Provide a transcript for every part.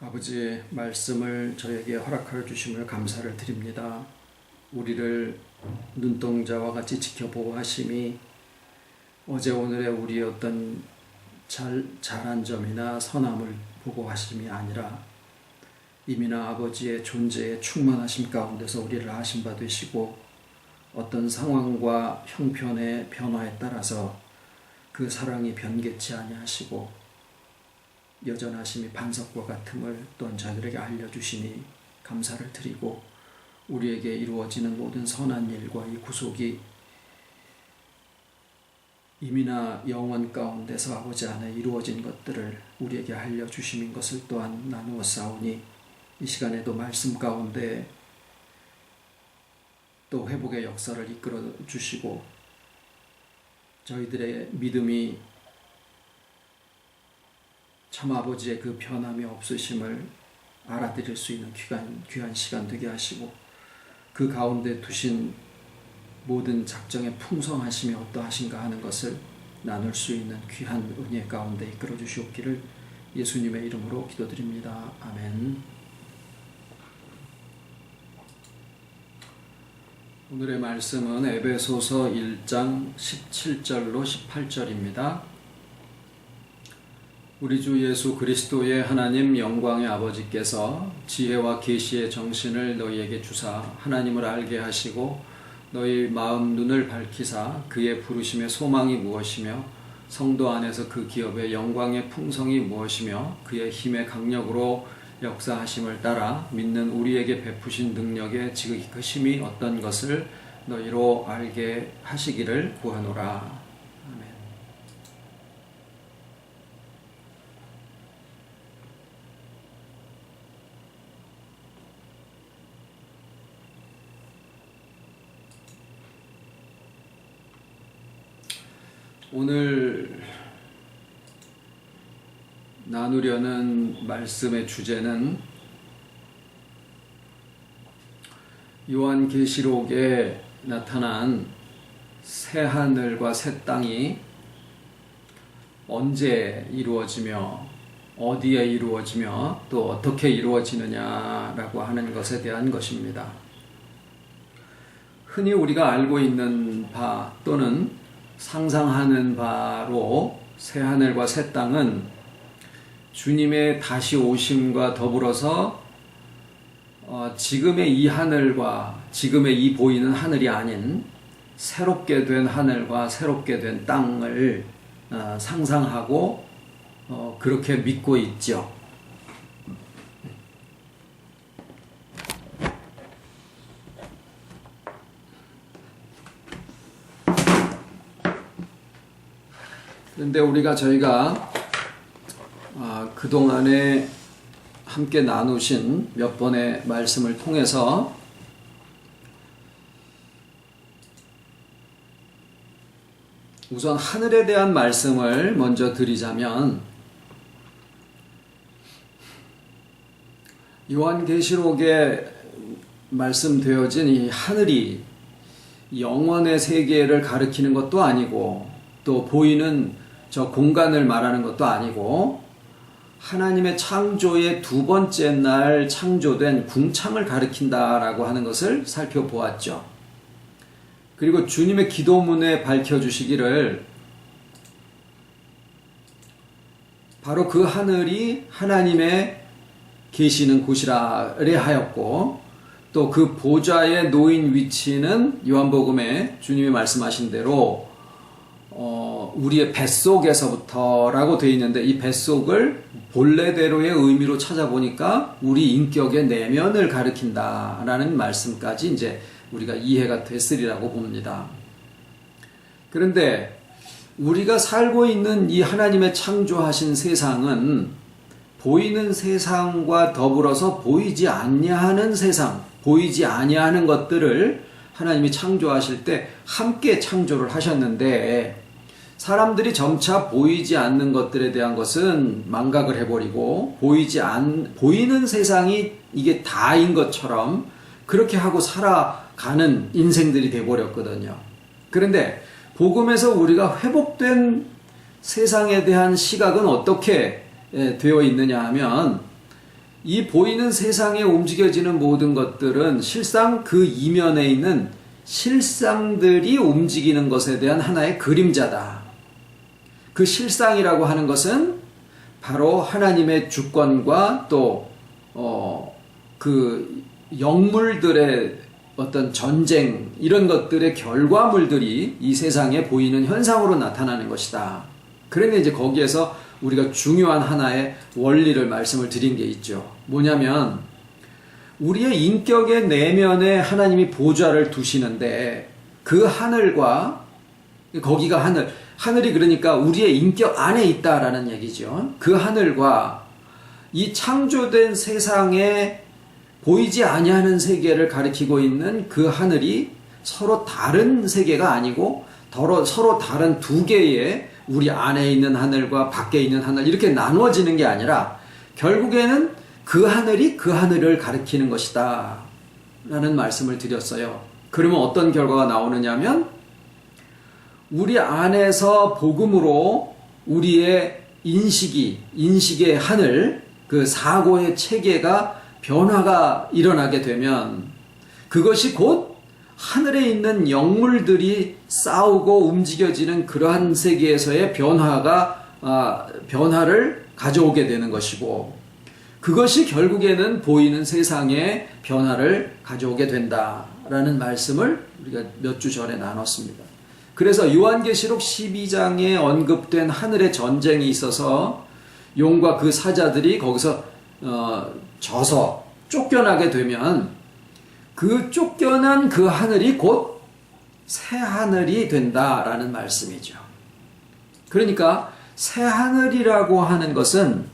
아버지의 말씀을 저에게 허락하여 주심을 감사를 드립니다. 우리를 눈동자와 같이 지켜보고 하심이 어제 오늘의 우리의 어떤 잘한 점이나 선함을 보고 하심이 아니라 이미나 아버지의 존재의 충만하심 가운데서 우리를 아신 바 되시고 어떤 상황과 형편의 변화에 따라서 그 사랑이 변개치 아니하시고 여전하심이 반석과 같음을 또한 저희들에게 알려주시니 감사를 드리고 우리에게 이루어지는 모든 선한 일과 이 구속이 이미나 영원 가운데서 아버지 안에 이루어진 것들을 우리에게 알려주심인 것을 또한 나누어 싸우니 이 시간에도 말씀 가운데 또 회복의 역사를 이끌어 주시고 저희들의 믿음이 참 아버지의 그 변함이 없으심을 알아들일 수 있는 귀한 시간 되게 하시고 그 가운데 두신 모든 작정의 풍성하심이 어떠하신가 하는 것을 나눌 수 있는 귀한 은혜 가운데 이끌어 주시옵기를 예수님의 이름으로 기도드립니다. 아멘. 오늘의 말씀은 에베소서 1장 17절로 18절입니다. 우리 주 예수 그리스도의 하나님 영광의 아버지께서 지혜와 계시의 정신을 너희에게 주사 하나님을 알게 하시고 너희 마음 눈을 밝히사 그의 부르심의 소망이 무엇이며 성도 안에서 그 기업의 영광의 풍성이 무엇이며 그의 힘의 강력으로 역사하심을 따라 믿는 우리에게 베푸신 능력의 지극히 크심이 어떤 것을 너희로 알게 하시기를 구하노라. 오늘 나누려는 말씀의 주제는 요한계시록에 나타난 새 하늘과 새 땅이 언제 이루어지며 어디에 이루어지며 또 어떻게 이루어지느냐라고 하는 것에 대한 것입니다. 흔히 우리가 알고 있는 바 또는 상상하는 바로 새 하늘과 새 땅은 주님의 다시 오심과 더불어서 지금의 이 하늘과 지금의 이 보이는 하늘이 아닌 새롭게 된 하늘과 새롭게 된 땅을 상상하고 그렇게 믿고 있죠. 그런데 저희가 그동안에 함께 나누신 몇 번의 말씀을 통해서 우선 하늘에 대한 말씀을 먼저 드리자면 요한계시록에 말씀되어진 이 하늘이 영원의 세계를 가리키는 것도 아니고 또 보이는 저 공간을 말하는 것도 아니고 하나님의 창조의 두 번째 날 창조된 궁창을 가리킨다라고 하는 것을 살펴보았죠. 그리고 주님의 기도문에 밝혀주시기를 바로 그 하늘이 하나님의 계시는 곳이라 하였고 또 그 보좌에 놓인 위치는 요한복음에 주님이 말씀하신 대로 우리의 뱃속에서부터라고 되어 있는데 이 뱃속을 본래대로의 의미로 찾아보니까 우리 인격의 내면을 가리킨다라는 말씀까지 이제 우리가 이해가 됐으리라고 봅니다. 그런데 우리가 살고 있는 이 하나님의 창조하신 세상은 보이는 세상과 더불어서 보이지 아니하는 세상, 보이지 아니하는 것들을 하나님이 창조하실 때 함께 창조를 하셨는데 사람들이 점차 보이지 않는 것들에 대한 것은 망각을 해버리고 보이는 세상이 이게 다인 것처럼 그렇게 하고 살아가는 인생들이 돼버렸거든요. 그런데 복음에서 우리가 회복된 세상에 대한 시각은 어떻게 되어 있느냐 하면 이 보이는 세상에 움직여지는 모든 것들은 실상 그 이면에 있는 실상들이 움직이는 것에 대한 하나의 그림자다. 그 실상이라고 하는 것은 바로 하나님의 주권과 또 그 영물들의 어떤 전쟁 이런 것들의 결과물들이 이 세상에 보이는 현상으로 나타나는 것이다. 그런데 이제 거기에서 우리가 중요한 하나의 원리를 말씀을 드린 게 있죠. 뭐냐면 우리의 인격의 내면에 하나님이 보좌를 두시는데 그 하늘과 거기가 하늘이 그러니까 우리의 인격 안에 있다라는 얘기죠. 그 하늘과 이 창조된 세상에 보이지 아니하는 세계를 가리키고 있는 그 하늘이 서로 다른 세계가 아니고 서로 다른 두 개의 우리 안에 있는 하늘과 밖에 있는 하늘 이렇게 나누어지는 게 아니라 결국에는 그 하늘이 그 하늘을 가리키는 것이다 라는 말씀을 드렸어요. 그러면 어떤 결과가 나오느냐 하면 우리 안에서 복음으로 우리의 인식의 하늘, 그 사고의 체계가 변화가 일어나게 되면 그것이 곧 하늘에 있는 영물들이 싸우고 움직여지는 그러한 세계에서의 변화를 가져오게 되는 것이고 그것이 결국에는 보이는 세상의 변화를 가져오게 된다라는 말씀을 우리가 몇 주 전에 나눴습니다. 그래서 요한계시록 12장에 언급된 하늘의 전쟁이 있어서 용과 그 사자들이 거기서 져서 쫓겨나게 되면 그 쫓겨난 그 하늘이 곧 새 하늘이 된다라는 말씀이죠. 그러니까 새 하늘이라고 하는 것은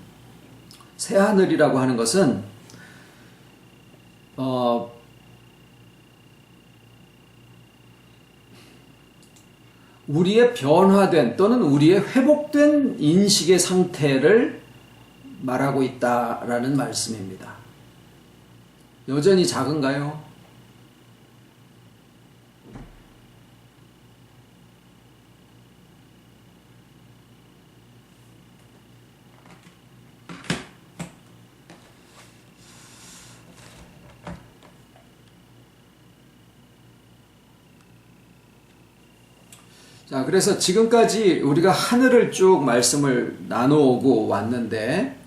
우리의 변화된 또는 우리의 회복된 인식의 상태를 말하고 있다라는 말씀입니다. 여전히 작은가요? 자, 그래서 지금까지 우리가 하늘을 쭉 말씀을 나누고 왔는데,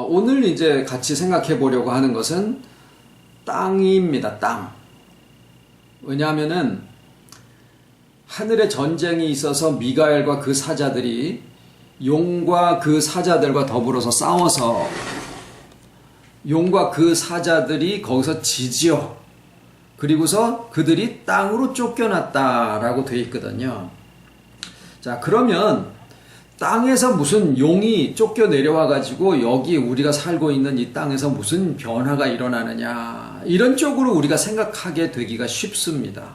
오늘 이제 같이 생각해 보려고 하는 것은 땅입니다. 땅. 왜냐하면은 하늘의 전쟁이 있어서 미가엘과 그 사자들이 용과 그 사자들과 더불어서 싸워서 용과 그 사자들이 거기서 지지어 그리고서 그들이 땅으로 쫓겨났다라고 되어 있거든요. 자, 그러면 땅에서 무슨 용이 쫓겨 내려와 가지고 여기 우리가 살고 있는 이 땅에서 무슨 변화가 일어나느냐 이런 쪽으로 우리가 생각하게 되기가 쉽습니다.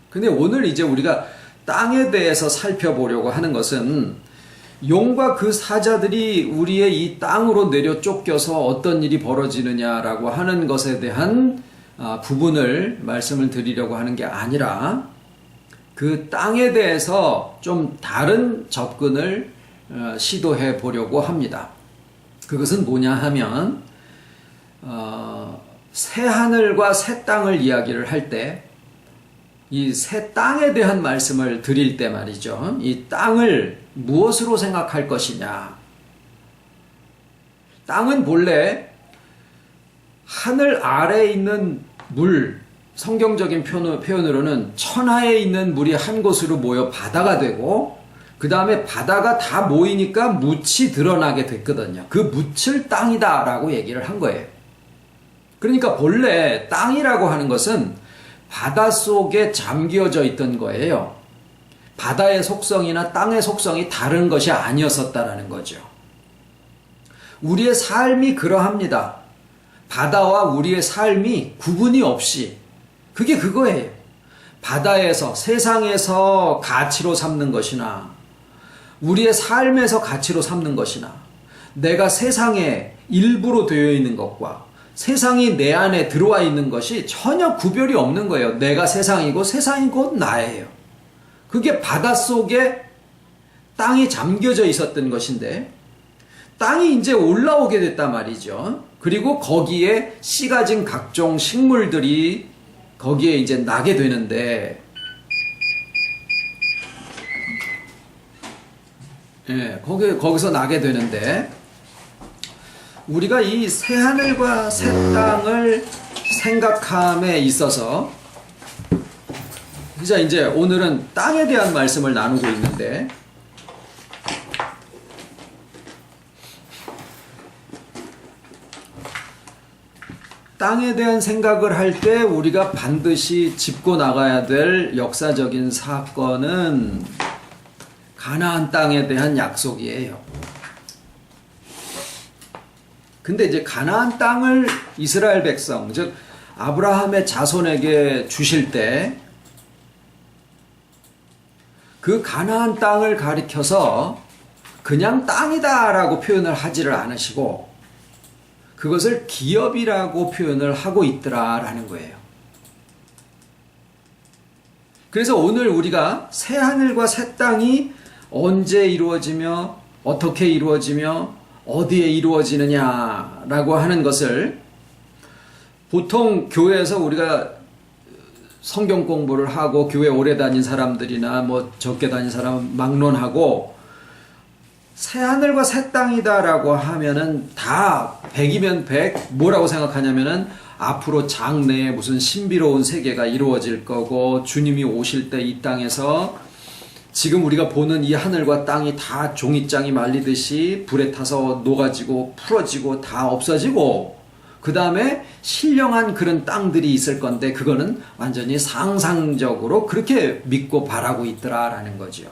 근데 오늘 이제 우리가 땅에 대해서 살펴보려고 하는 것은 용과 그 사자들이 우리의 이 땅으로 내려 쫓겨서 어떤 일이 벌어지느냐라고 하는 것에 대한 부분을 말씀을 드리려고 하는 게 아니라 그 땅에 대해서 좀 다른 접근을 시도해 보려고 합니다. 그것은 뭐냐 하면 새 하늘과 새 땅을 이야기를 할 때 이 새 땅에 대한 말씀을 드릴 때 말이죠. 이 땅을 무엇으로 생각할 것이냐. 땅은 본래 하늘 아래에 있는 물, 성경적인 표현으로는 천하에 있는 물이 한 곳으로 모여 바다가 되고 그 다음에 바다가 다 모이니까 묻이 드러나게 됐거든요. 그 묻을 땅이다 라고 얘기를 한 거예요. 그러니까 본래 땅이라고 하는 것은 바다 속에 잠겨져 있던 거예요. 바다의 속성이나 땅의 속성이 다른 것이 아니었었다라는 거죠. 우리의 삶이 그러합니다. 바다와 우리의 삶이 구분이 없이 그게 그거예요. 바다에서 세상에서 가치로 삼는 것이나 우리의 삶에서 가치로 삼는 것이나 내가 세상의 일부로 되어 있는 것과 세상이 내 안에 들어와 있는 것이 전혀 구별이 없는 거예요. 내가 세상이고 세상이 곧 나예요. 그게 바닷속에 땅이 잠겨져 있었던 것인데 땅이 이제 올라오게 됐단 말이죠. 그리고 거기에 씨 가진 각종 식물들이 거기에 이제 나게 되는데, 예, 거기서 나게 되는데, 우리가 이 새 하늘과 새 땅을 생각함에 있어서, 이제 오늘은 땅에 대한 말씀을 나누고 있는데, 땅에 대한 생각을 할 때 우리가 반드시 짚고 나가야 될 역사적인 사건은 가나안 땅에 대한 약속이에요. 근데 이제 가나안 땅을 이스라엘 백성, 즉 아브라함의 자손에게 주실 때 그 가나안 땅을 가리켜서 그냥 땅이다라고 표현을 하지를 않으시고 그것을 기업이라고 표현을 하고 있더라라는 거예요. 그래서 오늘 우리가 새 하늘과 새 땅이 언제 이루어지며 어떻게 이루어지며 어디에 이루어지느냐라고 하는 것을 보통 교회에서 우리가 성경 공부를 하고 교회 오래 다닌 사람들이나 뭐 적게 다닌 사람은 막론하고 새 하늘과 새 땅이다라고 하면은 다 100이면 100 뭐라고 생각하냐면은 앞으로 장래에 무슨 신비로운 세계가 이루어질 거고 주님이 오실 때 이 땅에서 지금 우리가 보는 이 하늘과 땅이 다 종이장이 말리듯이 불에 타서 녹아지고 풀어지고 다 없어지고 그 다음에 신령한 그런 땅들이 있을 건데 그거는 완전히 상상적으로 그렇게 믿고 바라고 있더라라는 거죠.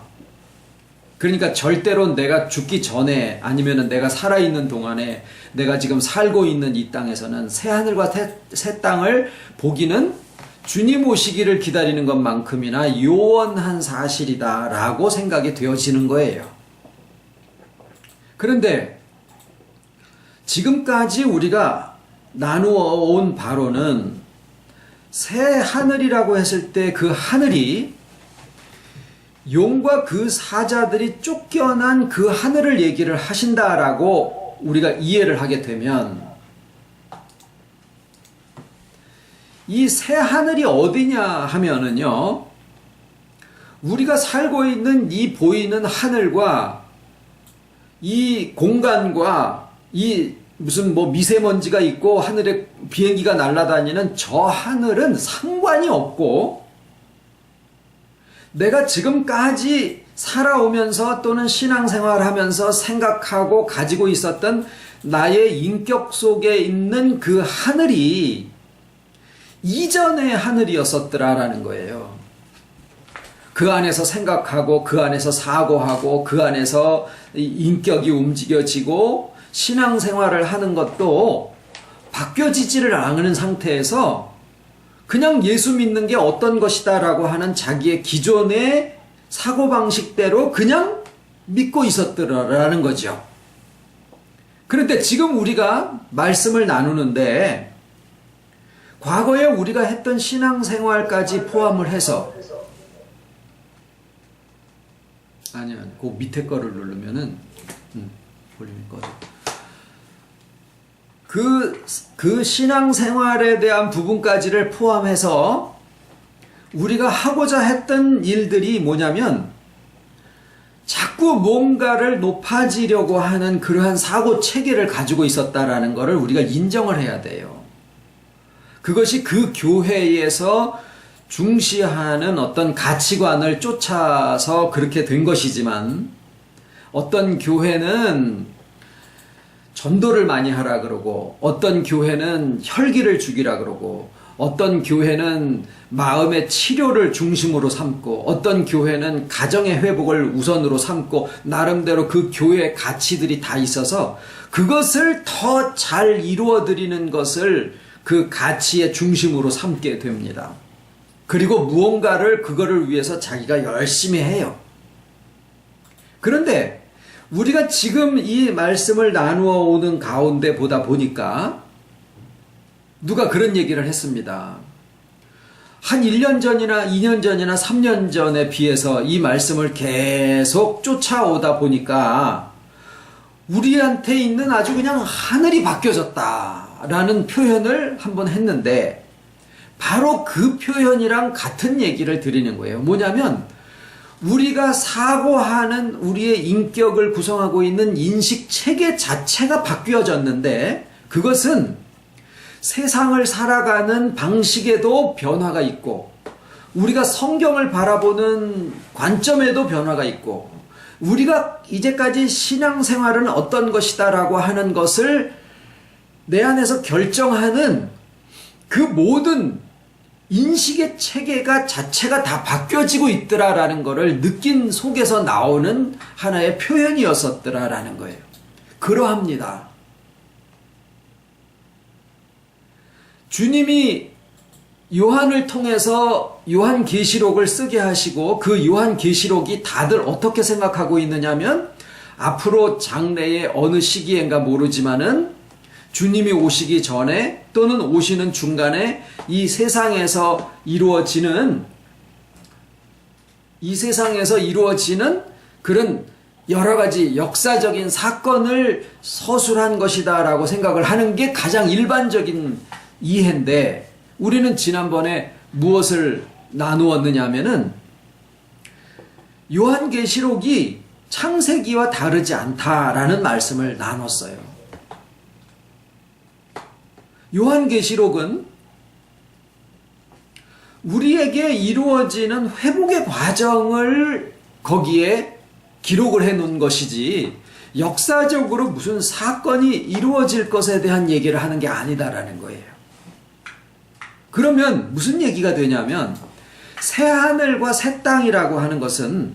그러니까 절대로 내가 죽기 전에 아니면은 내가 살아있는 동안에 내가 지금 살고 있는 이 땅에서는 새 하늘과 새 땅을 보기는 주님 오시기를 기다리는 것만큼이나 요원한 사실이다라고 생각이 되어지는 거예요. 그런데 지금까지 우리가 나누어 온 바로는 새 하늘이라고 했을 때 그 하늘이 용과 그 사자들이 쫓겨난 그 하늘을 얘기를 하신다라고 우리가 이해를 하게 되면 이 새 하늘이 어디냐 하면은요, 우리가 살고 있는 이 보이는 하늘과 이 공간과 이 무슨 뭐 미세먼지가 있고 하늘에 비행기가 날아다니는 저 하늘은 상관이 없고 내가 지금까지 살아오면서 또는 신앙생활하면서 생각하고 가지고 있었던 나의 인격 속에 있는 그 하늘이 이전의 하늘이었었더라라는 거예요. 그 안에서 생각하고 그 안에서 사고하고 그 안에서 인격이 움직여지고 신앙생활을 하는 것도 바뀌어지지를 않은 상태에서 그냥 예수 믿는 게 어떤 것이다라고 하는 자기의 기존의 사고방식대로 그냥 믿고 있었더라라는 거죠. 그런데 지금 우리가 말씀을 나누는데 과거에 우리가 했던 신앙생활까지 포함을 해서 아니요, 그 밑에 거를 누르면은 볼륨이 꺼져. 그 신앙생활에 대한 부분까지를 포함해서 우리가 하고자 했던 일들이 뭐냐면 자꾸 뭔가를 높아지려고 하는 그러한 사고 체계를 가지고 있었다라는 것을 우리가 인정을 해야 돼요. 그것이 그 교회에서 중시하는 어떤 가치관을 쫓아서 그렇게 된 것이지만 어떤 교회는 전도를 많이 하라 그러고 어떤 교회는 혈기를 죽이라 그러고 어떤 교회는 마음의 치료를 중심으로 삼고 어떤 교회는 가정의 회복을 우선으로 삼고 나름대로 그 교회의 가치들이 다 있어서 그것을 더 잘 이루어드리는 것을 그 가치의 중심으로 삼게 됩니다. 그리고 무언가를 그거를 위해서 자기가 열심히 해요. 그런데 우리가 지금 이 말씀을 나누어 오는 가운데 보다 보니까 누가 그런 얘기를 했습니다. 한 1년 전이나 2년 전이나 3년 전에 비해서 이 말씀을 계속 쫓아오다 보니까 우리한테 있는 아주 그냥 하늘이 바뀌어졌다라는 표현을 한번 했는데, 바로 그 표현이랑 같은 얘기를 드리는 거예요. 뭐냐면 우리가 사고하는 우리의 인격을 구성하고 있는 인식 체계 자체가 바뀌어졌는데, 그것은 세상을 살아가는 방식에도 변화가 있고, 우리가 성경을 바라보는 관점에도 변화가 있고, 우리가 이제까지 신앙생활은 어떤 것이다라고 하는 것을 내 안에서 결정하는 그 모든 인식의 체계가 자체가 다 바뀌어지고 있더라라는 것을 느낀 속에서 나오는 하나의 표현이었었더라라는 거예요. 그러합니다. 주님이 요한을 통해서 요한계시록을 쓰게 하시고, 그 요한계시록이 다들 어떻게 생각하고 있느냐면, 앞으로 장래의 어느 시기엔가 모르지만은 주님이 오시기 전에 또는 오시는 중간에 이 세상에서 이루어지는 그런 여러 가지 역사적인 사건을 서술한 것이다라고 생각을 하는 게 가장 일반적인 이해인데, 우리는 지난번에 무엇을 나누었느냐 하면은 요한계시록이 창세기와 다르지 않다라는 말씀을 나눴어요. 요한계시록은 우리에게 이루어지는 회복의 과정을 거기에 기록을 해 놓은 것이지, 역사적으로 무슨 사건이 이루어질 것에 대한 얘기를 하는 게 아니다라는 거예요. 그러면 무슨 얘기가 되냐면, 새하늘과 새 땅이라고 하는 것은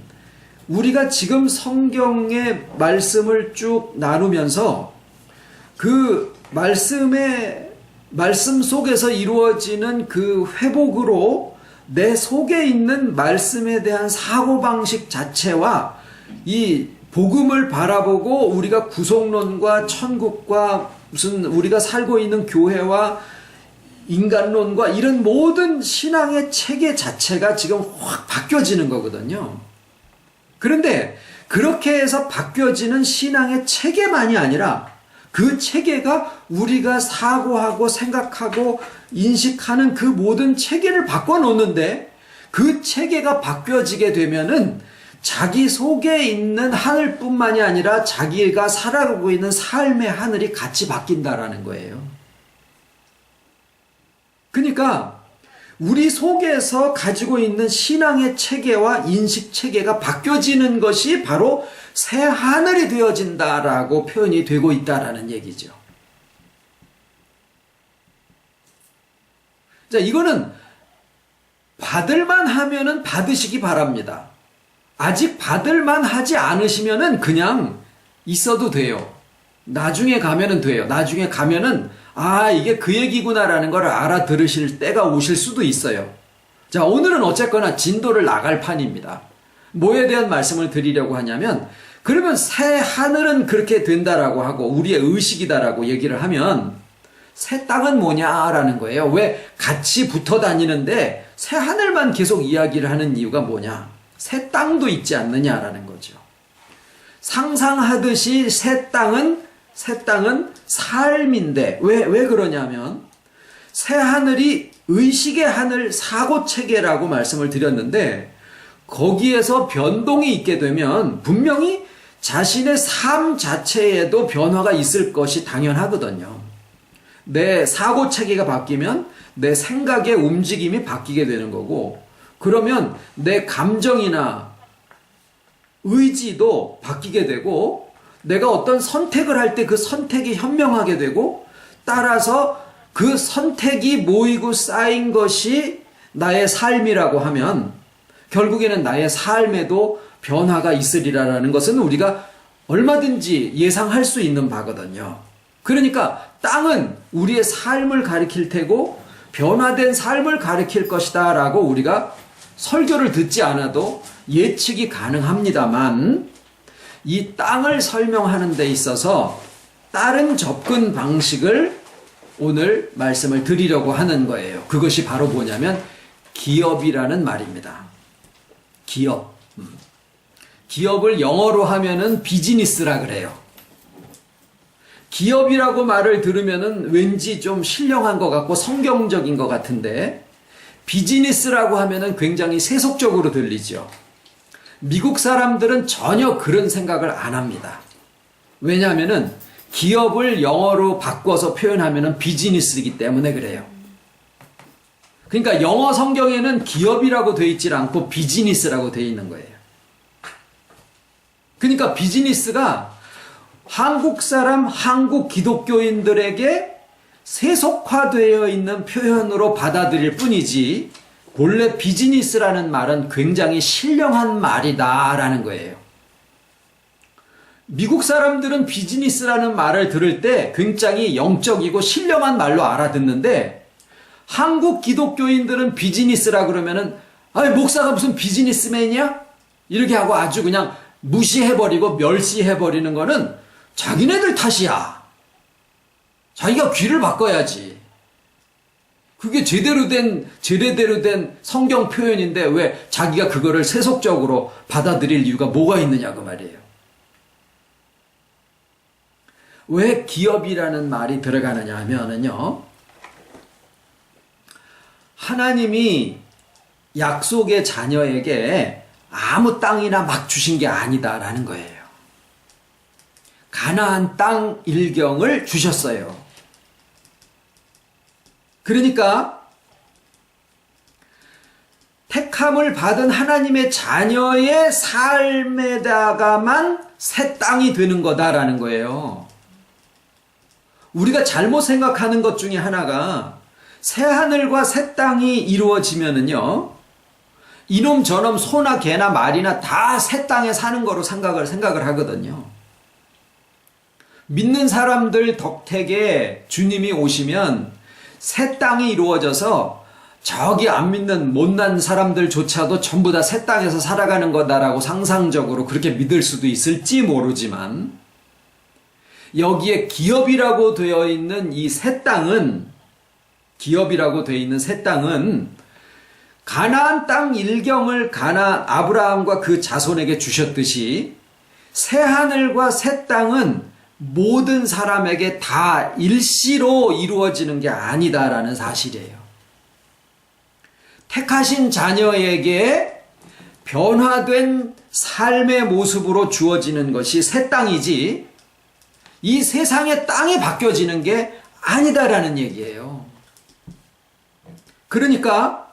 우리가 지금 성경의 말씀을 쭉 나누면서 그 말씀 속에서 이루어지는 그 회복으로 내 속에 있는 말씀에 대한 사고방식 자체와 이 복음을 바라보고 우리가 구속론과 천국과 무슨 우리가 살고 있는 교회와 인간론과 이런 모든 신앙의 체계 자체가 지금 확 바뀌어지는 거거든요. 그런데 그렇게 해서 바뀌어지는 신앙의 체계만이 아니라 그 체계가 우리가 사고하고 생각하고 인식하는 그 모든 체계를 바꿔놓는데, 그 체계가 바뀌어지게 되면은 자기 속에 있는 하늘뿐만이 아니라 자기가 살아가고 있는 삶의 하늘이 같이 바뀐다라는 거예요. 그러니까 우리 속에서 가지고 있는 신앙의 체계와 인식 체계가 바뀌어지는 것이 바로 새 하늘이 되어진다라고 표현이 되고 있다라는 얘기죠. 자, 이거는 받을만 하면은 받으시기 바랍니다. 아직 받을만 하지 않으시면은 그냥 있어도 돼요. 나중에 가면은 돼요. 나중에 가면은 이게 그 얘기구나라는 걸 알아들으실 때가 오실 수도 있어요. 자, 오늘은 어쨌거나 진도를 나갈 판입니다. 뭐에 대한 말씀을 드리려고 하냐면, 그러면 새 하늘은 그렇게 된다라고 하고 우리의 의식이다라고 얘기를 하면 새 땅은 뭐냐라는 거예요. 왜 같이 붙어 다니는데 새 하늘만 계속 이야기를 하는 이유가 뭐냐? 새 땅도 있지 않느냐라는 거죠. 상상하듯이 새 땅은 삶인데 왜 그러냐면, 새 하늘이 의식의 하늘, 사고체계라고 말씀을 드렸는데, 거기에서 변동이 있게 되면 분명히 자신의 삶 자체에도 변화가 있을 것이 당연하거든요. 내 사고체계가 바뀌면 내 생각의 움직임이 바뀌게 되는 거고, 그러면 내 감정이나 의지도 바뀌게 되고, 내가 어떤 선택을 할 때 그 선택이 현명하게 되고, 따라서 그 선택이 모이고 쌓인 것이 나의 삶이라고 하면 결국에는 나의 삶에도 변화가 있으리라는 것은 우리가 얼마든지 예상할 수 있는 바거든요. 그러니까 땅은 우리의 삶을 가리킬 테고 변화된 삶을 가리킬 것이다 라고 우리가 설교를 듣지 않아도 예측이 가능합니다만, 이 땅을 설명하는 데 있어서 다른 접근 방식을 오늘 말씀을 드리려고 하는 거예요. 그것이 바로 뭐냐면 기업이라는 말입니다. 기업. 기업을 영어로 하면은 비즈니스라 그래요. 기업이라고 말을 들으면은 왠지 좀 신령한 것 같고 성경적인 것 같은데 비즈니스라고 하면은 굉장히 세속적으로 들리죠. 미국 사람들은 전혀 그런 생각을 안 합니다. 왜냐하면은 기업을 영어로 바꿔서 표현하면은 비즈니스이기 때문에 그래요. 그러니까 영어 성경에는 기업이라고 되어 있지 않고 비즈니스라고 되어 있는 거예요. 그러니까 비즈니스가 한국 사람, 한국 기독교인들에게 세속화되어 있는 표현으로 받아들일 뿐이지 본래 비즈니스라는 말은 굉장히 신령한 말이다라는 거예요. 미국 사람들은 비즈니스라는 말을 들을 때 굉장히 영적이고 신령한 말로 알아듣는데 한국 기독교인들은 비즈니스라 그러면은 목사가 무슨 비즈니스맨이야? 이렇게 하고 아주 그냥 무시해버리고 멸시해버리는 거는 자기네들 탓이야. 자기가 귀를 바꿔야지. 그게 제대로 된 성경 표현인데 왜 자기가 그거를 세속적으로 받아들일 이유가 뭐가 있느냐 그 말이에요. 왜 기업이라는 말이 들어가느냐 하면은요, 하나님이 약속의 자녀에게 아무 땅이나 막 주신 게 아니다라는 거예요. 가나안 땅 일경을 주셨어요. 그러니까 택함을 받은 하나님의 자녀의 삶에다가만 새 땅이 되는 거다라는 거예요. 우리가 잘못 생각하는 것 중에 하나가 새 하늘과 새 땅이 이루어지면은요, 이놈 저놈 소나 개나 말이나 다 새 땅에 사는 거로 생각을 하거든요. 믿는 사람들 덕택에 주님이 오시면 새 땅이 이루어져서 저기 안 믿는 못난 사람들조차도 전부 다 새 땅에서 살아가는 거다라고 상상적으로 그렇게 믿을 수도 있을지 모르지만 여기에 기업이라고 되어 있는 이 새 땅은 가나안 땅 일경을 아브라함과 그 자손에게 주셨듯이 새 하늘과 새 땅은 모든 사람에게 다 일시로 이루어지는 게 아니다라는 사실이에요. 택하신 자녀에게 변화된 삶의 모습으로 주어지는 것이 새 땅이지 이 세상의 땅이 바뀌어지는 게 아니다라는 얘기예요. 그러니까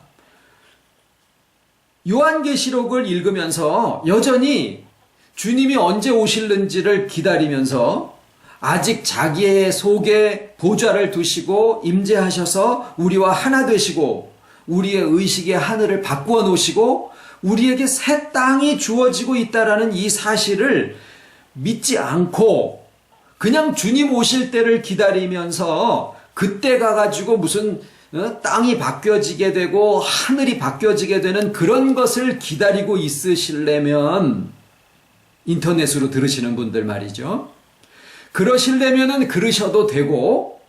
요한계시록을 읽으면서 여전히 주님이 언제 오실는지를 기다리면서 아직 자기의 속에 보좌를 두시고 임재하셔서 우리와 하나 되시고 우리의 의식의 하늘을 바꾸어 놓으시고 우리에게 새 땅이 주어지고 있다라는 이 사실을 믿지 않고 그냥 주님 오실 때를 기다리면서 그때 가가지고 무슨 땅이 바뀌어지게 되고 하늘이 바뀌어지게 되는 그런 것을 기다리고 있으시려면 인터넷으로 들으시는 분들 말이죠. 그러시려면은 그러셔도 되고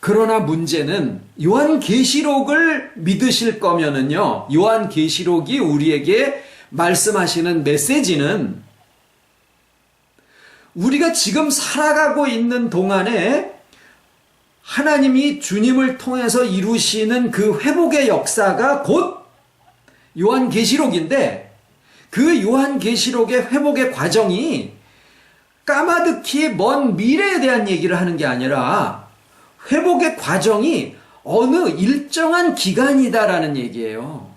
그러나 문제는 요한계시록을 믿으실 거면은요. 요한계시록이 우리에게 말씀하시는 메시지는 우리가 지금 살아가고 있는 동안에 하나님이 주님을 통해서 이루시는 그 회복의 역사가 곧 요한계시록인데 그 요한계시록의 회복의 과정이 까마득히 먼 미래에 대한 얘기를 하는 게 아니라 회복의 과정이 어느 일정한 기간이다라는 얘기예요.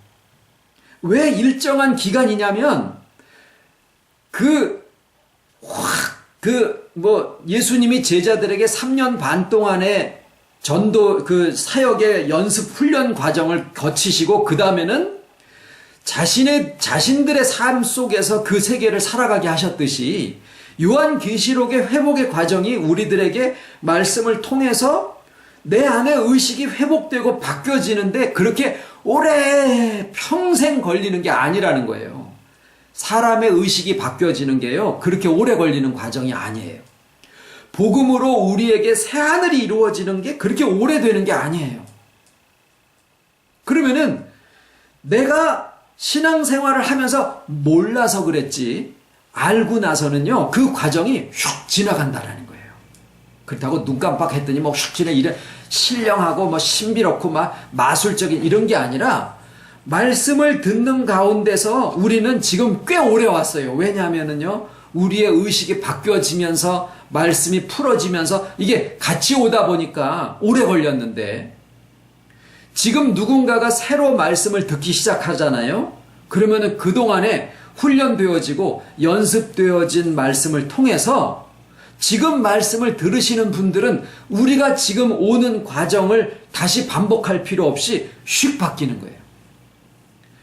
왜 일정한 기간이냐면 예수님이 제자들에게 3년 반 동안의 전도 사역의 연습 훈련 과정을 거치시고 그 다음에는 자신들의 삶 속에서 그 세계를 살아가게 하셨듯이 요한계시록의 회복의 과정이 우리들에게 말씀을 통해서 내 안에 의식이 회복되고 바뀌어지는데 그렇게 오래 평생 걸리는 게 아니라는 거예요. 사람의 의식이 바뀌어지는 게요, 그렇게 오래 걸리는 과정이 아니에요. 복음으로 우리에게 새하늘이 이루어지는 게 그렇게 오래되는 게 아니에요. 그러면은 내가 신앙생활을 하면서 몰라서 그랬지 알고 나서는요 그 과정이 휙 지나간다라는 거예요. 그렇다고 눈 깜빡했더니 뭐 슉지네 이래 신령하고 뭐 신비롭고 막 마술적인 이런 게 아니라 말씀을 듣는 가운데서 우리는 지금 꽤 오래 왔어요. 왜냐하면은요, 우리의 의식이 바뀌어지면서 말씀이 풀어지면서 이게 같이 오다 보니까 오래 걸렸는데, 지금 누군가가 새로 말씀을 듣기 시작하잖아요. 그러면은 그동안에 훈련되어지고 연습되어진 말씀을 통해서 지금 말씀을 들으시는 분들은 우리가 지금 오는 과정을 다시 반복할 필요 없이 슉 바뀌는 거예요.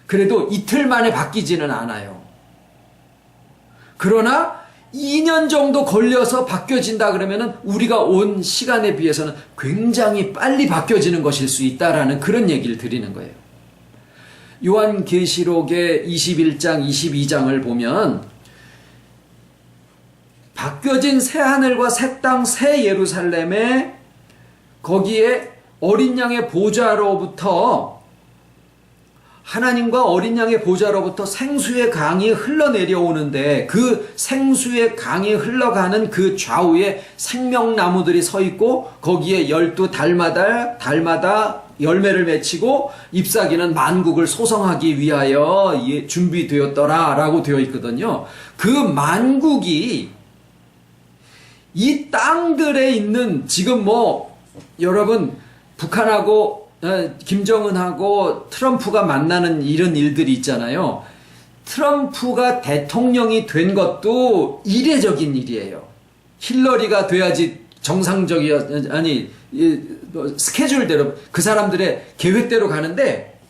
그래도 이틀 만에 바뀌지는 않아요. 그러나 2년 정도 걸려서 바뀌어진다 그러면은 우리가 온 시간에 비해서는 굉장히 빨리 바뀌어지는 것일 수 있다라는 그런 얘기를 드리는 거예요. 요한계시록의 21장, 22장을 보면 바뀌어진 새 하늘과 새 땅, 새 예루살렘에 거기에 어린 양의 보좌로부터 하나님과 어린 양의 보좌로부터 생수의 강이 흘러내려오는데 그 생수의 강이 흘러가는 그 좌우에 생명나무들이 서 있고 거기에 12달마다 열매를 맺히고 잎사귀는 만국을 소성하기 위하여 준비되었더라 라고 되어 있거든요. 그 만국이 이 땅들에 있는 지금 뭐 여러분 북한하고 김정은하고 트럼프가 만나는 이런 일들이 있잖아요. 트럼프가 대통령이 된 것도 이례적인 일이에요. 힐러리가 돼야지 정상적이야, 아니 스케줄대로 그 사람들의 계획대로 가는데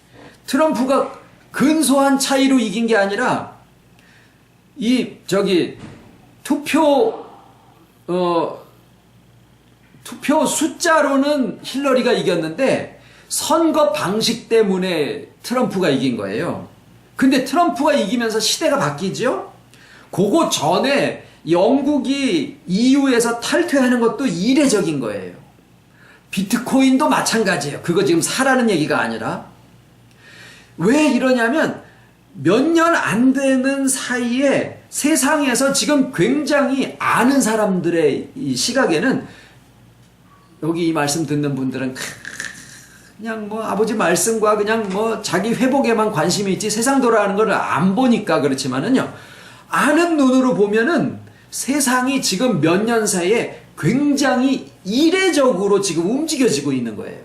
트럼프가 근소한 차이로 이긴 게 아니라 투표 숫자로는 힐러리가 이겼는데 선거 방식 때문에 트럼프가 이긴 거예요. 근데 트럼프가 이기면서 시대가 바뀌죠? 그거 전에 영국이 EU에서 탈퇴하는 것도 이례적인 거예요. 비트코인도 마찬가지예요. 그거 지금 사라는 얘기가 아니라. 왜 이러냐면 몇 년 안 되는 사이에 세상에서 지금 굉장히 아는 사람들의 이 시각에는 여기 이 말씀 듣는 분들은 그냥 뭐 아버지 말씀과 그냥 뭐 자기 회복에만 관심이 있지 세상 돌아가는 걸 안 보니까 그렇지만은요, 아는 눈으로 보면은 세상이 지금 몇 년 사이에 굉장히 이례적으로 지금 움직여지고 있는 거예요.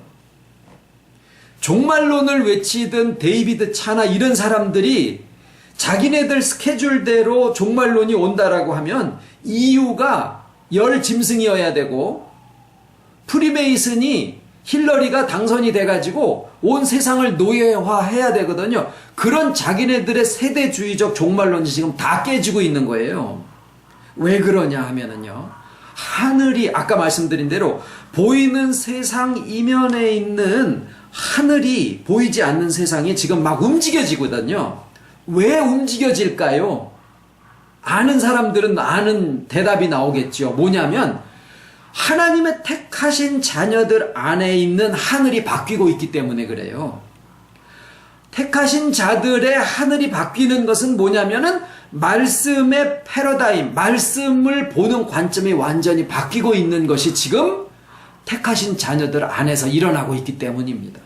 종말론을 외치던 데이비드 차나 이런 사람들이 자기네들 스케줄대로 종말론이 온다라고 하면 EU가 열 짐승이어야 되고 프리메이슨이 힐러리가 당선이 돼가지고 온 세상을 노예화해야 되거든요. 그런 자기네들의 세대주의적 종말론이 지금 다 깨지고 있는 거예요. 왜 그러냐 하면은요, 하늘이 아까 말씀드린 대로 보이는 세상 이면에 있는 하늘이 보이지 않는 세상이 지금 막 움직여지거든요. 왜 움직여질까요? 아는 사람들은 아는 대답이 나오겠죠. 뭐냐면 하나님의 택하신 자녀들 안에 있는 하늘이 바뀌고 있기 때문에 그래요. 택하신 자들의 하늘이 바뀌는 것은 뭐냐면은 말씀의 패러다임, 말씀을 보는 관점이 완전히 바뀌고 있는 것이 지금 택하신 자녀들 안에서 일어나고 있기 때문입니다.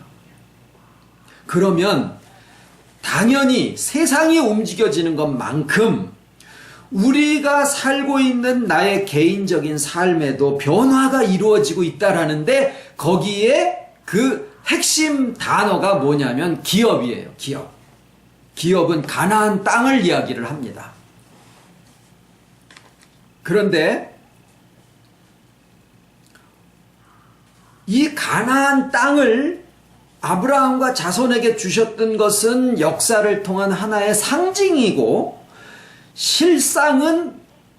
그러면 당연히 세상이 움직여지는 것만큼 우리가 살고 있는 나의 개인적인 삶에도 변화가 이루어지고 있다라는데 거기에 그 핵심 단어가 뭐냐면 기업이에요. 기업. 기업은 가나안 땅을 이야기를 합니다. 그런데 이 가나안 땅을 아브라함과 자손에게 주셨던 것은 역사를 통한 하나의 상징이고 실상은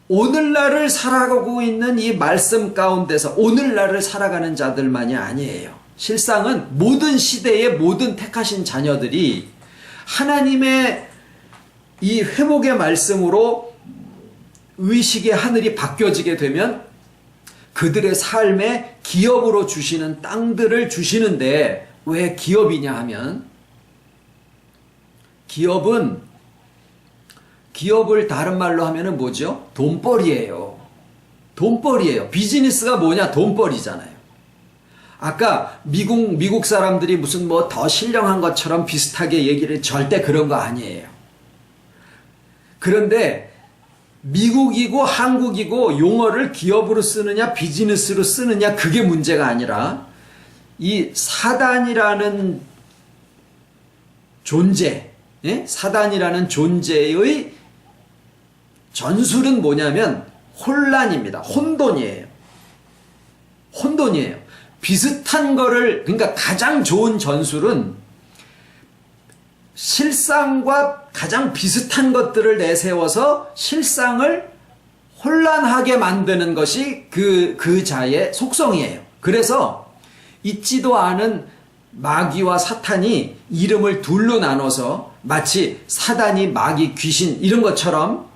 오늘날을 살아가고 있는 이 말씀 가운데서 오늘날을 살아가는 자들만이 아니에요. 실상은 모든 시대의 모든 택하신 자녀들이 하나님의 이 회복의 말씀으로 의식의 하늘이 바뀌어지게 되면 그들의 삶에 기업으로 주시는 땅들을 주시는데 왜 기업이냐 하면 기업을 다른 말로 하면은 뭐죠? 돈벌이에요. 돈벌이에요. 비즈니스가 뭐냐? 돈벌이잖아요. 아까 미국 사람들이 무슨 뭐 더 신령한 것처럼 비슷하게 얘기를 절대 그런 거 아니에요. 그런데 미국이고 한국이고 용어를 기업으로 쓰느냐 비즈니스로 쓰느냐 그게 문제가 아니라 이 사단이라는 존재, 예? 사단이라는 존재의 전술은 뭐냐면 혼란입니다. 혼돈이에요. 혼돈이에요. 비슷한 거를, 그러니까 가장 좋은 전술은 실상과 가장 비슷한 것들을 내세워서 실상을 혼란하게 만드는 것이 그 자의 속성이에요. 그래서 있지도 않은 마귀와 사탄이 이름을 둘로 나눠서 마치 사단이 마귀 귀신 이런 것처럼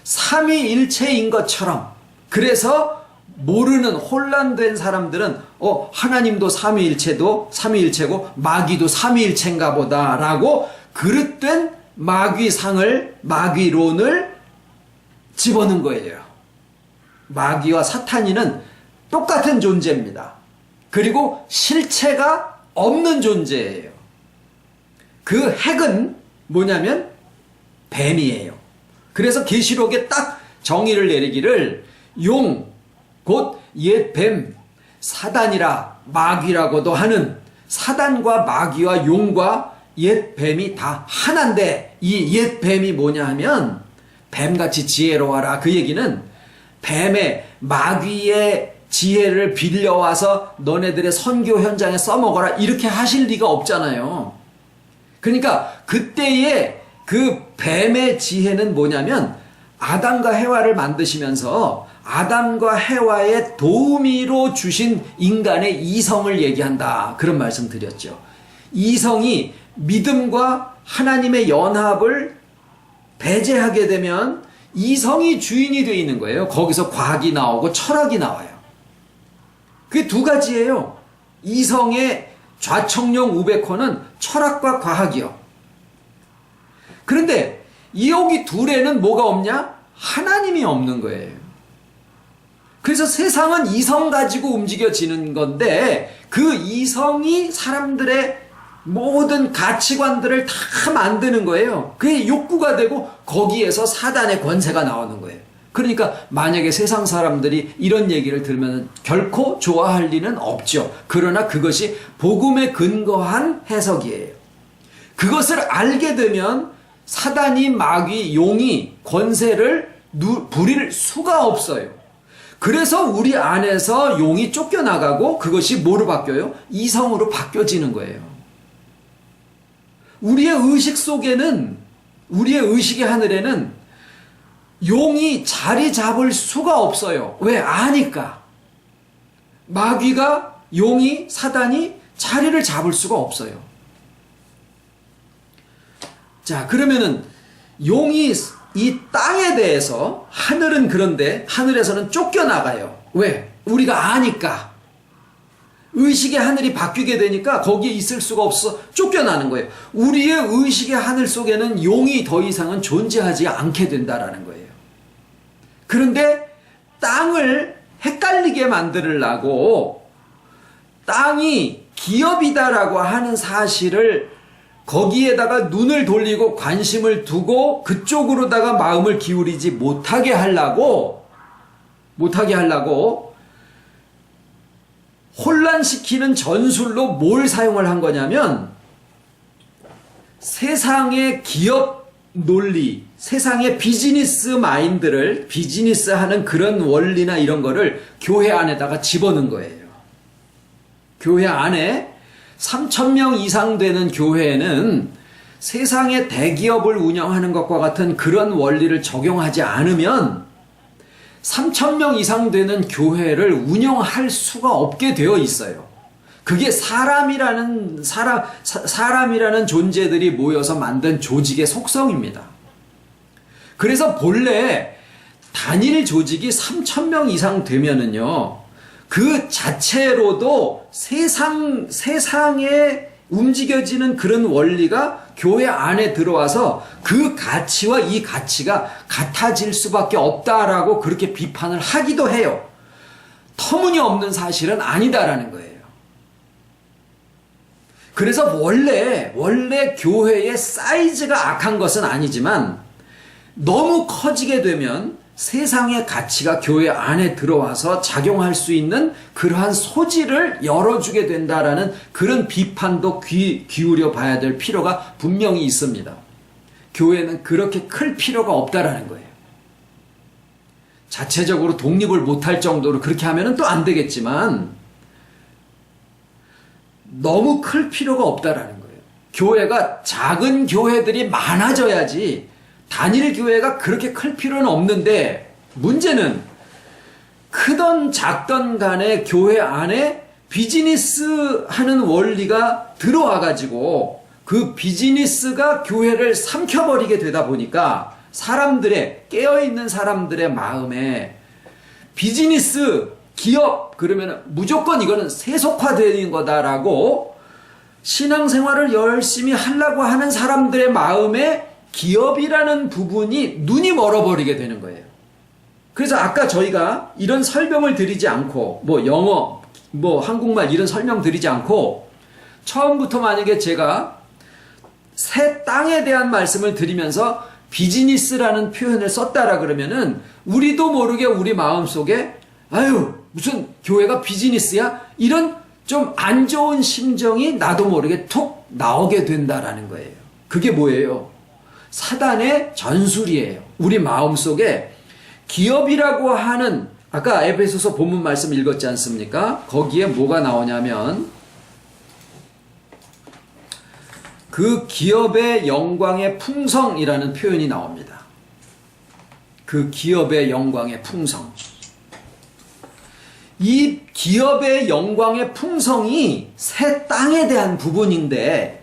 삼위일체인 것처럼, 그래서 모르는 혼란된 사람들은 하나님도 삼위일체고 마귀도 삼위일체인가 보다라고 그릇된 마귀론을 집어넣은 거예요. 마귀와 사탄이는 똑같은 존재입니다. 그리고 실체가 없는 존재예요. 그 핵은 뭐냐면 뱀이에요. 그래서 계시록에 딱 정의를 내리기를 용, 곧 옛 뱀, 사단이라 마귀라고도 하는 사단과 마귀와 용과 옛 뱀이 다 하나인데, 이 옛 뱀이 뭐냐 하면 뱀같이 지혜로워라. 그 얘기는 뱀의 마귀의 지혜를 빌려와서 너네들의 선교 현장에 써먹어라 이렇게 하실 리가 없잖아요. 그러니까 그때의 그 뱀의 지혜는 뭐냐면 아담과 해와를 만드시면서 아담과 해와의 도우미로 주신 인간의 이성을 얘기한다. 그런 말씀 드렸죠. 이성이 믿음과 하나님의 연합을 배제하게 되면 이성이 주인이 되어 있는 거예요. 거기서 과학이 나오고 철학이 나와요. 그게 두 가지예요. 이성의 좌청룡 우베코는 철학과 과학이요. 그런데 여기 둘에는 뭐가 없냐? 하나님이 없는 거예요. 그래서 세상은 이성 가지고 움직여지는 건데 그 이성이 사람들의 모든 가치관들을 다 만드는 거예요. 그게 욕구가 되고 거기에서 사단의 권세가 나오는 거예요. 그러니까 만약에 세상 사람들이 이런 얘기를 들으면 결코 좋아할 리는 없죠. 그러나 그것이 복음에 근거한 해석이에요. 그것을 알게 되면 사단이 마귀 용이 권세를 부릴 수가 없어요. 그래서 우리 안에서 용이 쫓겨나가고 그것이 뭐로 바뀌어요? 이성으로 바뀌어지는 거예요. 우리의 의식 속에는, 우리의 의식의 하늘에는 용이 자리 잡을 수가 없어요. 왜? 아니까. 마귀가, 용이, 사단이 자리를 잡을 수가 없어요. 자, 그러면은 용이 이 땅에 대해서, 하늘은 그런데 하늘에서는 쫓겨나가요. 왜? 우리가 아니까. 의식의 하늘이 바뀌게 되니까 거기에 있을 수가 없어 쫓겨나는 거예요. 우리의 의식의 하늘 속에는 용이 더 이상은 존재하지 않게 된다라는 거예요. 그런데 땅을 헷갈리게 만들려고 땅이 기업이다라고 하는 사실을 거기에다가 눈을 돌리고 관심을 두고 그쪽으로다가 마음을 기울이지 못하게 하려고 혼란시키는 전술로 뭘 사용을 한 거냐면 세상의 기업 논리, 세상의 비즈니스 마인드를, 비즈니스하는 그런 원리나 이런 거를 교회 안에다가 집어넣은 거예요. 교회 안에 3,000명 이상 되는 교회에는 세상의 대기업을 운영하는 것과 같은 그런 원리를 적용하지 않으면 3,000명 이상 되는 교회를 운영할 수가 없게 되어 있어요. 그게 사람이라는 존재들이 모여서 만든 조직의 속성입니다. 그래서 본래 단일 조직이 3,000명 이상 되면은요, 그 자체로도 세상에 움직여지는 그런 원리가 교회 안에 들어와서 그 가치와 이 가치가 같아질 수밖에 없다라고 그렇게 비판을 하기도 해요. 터무니없는 사실은 아니다라는 거예요. 그래서 원래 교회의 사이즈가 악한 것은 아니지만 너무 커지게 되면 세상의 가치가 교회 안에 들어와서 작용할 수 있는 그러한 소지를 열어주게 된다라는 그런 비판도 기울여 봐야 될 필요가 분명히 있습니다. 교회는 그렇게 클 필요가 없다라는 거예요. 자체적으로 독립을 못할 정도로 그렇게 하면 또 안 되겠지만 너무 클 필요가 없다라는 거예요. 교회가 작은 교회들이 많아져야지 단일 교회가 그렇게 클 필요는 없는데 문제는 크던 작던 간에 교회 안에 비즈니스 하는 원리가 들어와 가지고 그 비즈니스가 교회를 삼켜버리게 되다 보니까 사람들의 깨어있는 사람들의 마음에 비즈니스 기업 그러면 무조건 이거는 세속화되는 거다라고 신앙생활을 열심히 하려고 하는 사람들의 마음에 기업이라는 부분이 눈이 멀어버리게 되는 거예요. 그래서 아까 저희가 이런 설명을 드리지 않고 뭐 영어, 뭐 한국말 이런 설명 드리지 않고 처음부터 만약에 제가 새 땅에 대한 말씀을 드리면서 비즈니스라는 표현을 썼다라 그러면은 우리도 모르게 우리 마음속에 아유 무슨 교회가 비즈니스야? 이런 좀 안 좋은 심정이 나도 모르게 툭 나오게 된다라는 거예요. 그게 뭐예요? 사단의 전술이에요. 우리 마음속에 기업이라고 하는 아까 에베소서 본문 말씀 읽었지 않습니까? 거기에 뭐가 나오냐면 그 기업의 영광의 풍성이라는 표현이 나옵니다. 그 기업의 영광의 풍성. 이 기업의 영광의 풍성이 새 땅에 대한 부분인데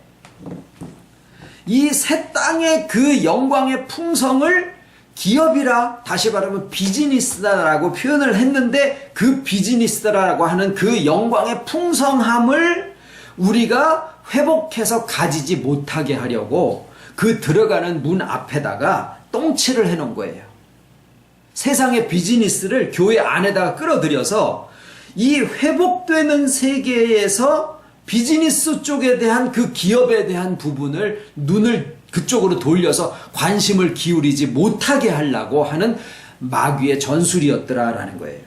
이 새 땅의 그 영광의 풍성을 기업이라 다시 말하면 비즈니스다라고 표현을 했는데 그 비즈니스다라고 하는 그 영광의 풍성함을 우리가 회복해서 가지지 못하게 하려고 그 들어가는 문 앞에다가 똥칠을 해놓은 거예요. 세상의 비즈니스를 교회 안에다가 끌어들여서 이 회복되는 세계에서 비즈니스 쪽에 대한 그 기업에 대한 부분을 눈을 그쪽으로 돌려서 관심을 기울이지 못하게 하려고 하는 마귀의 전술이었더라라는 거예요.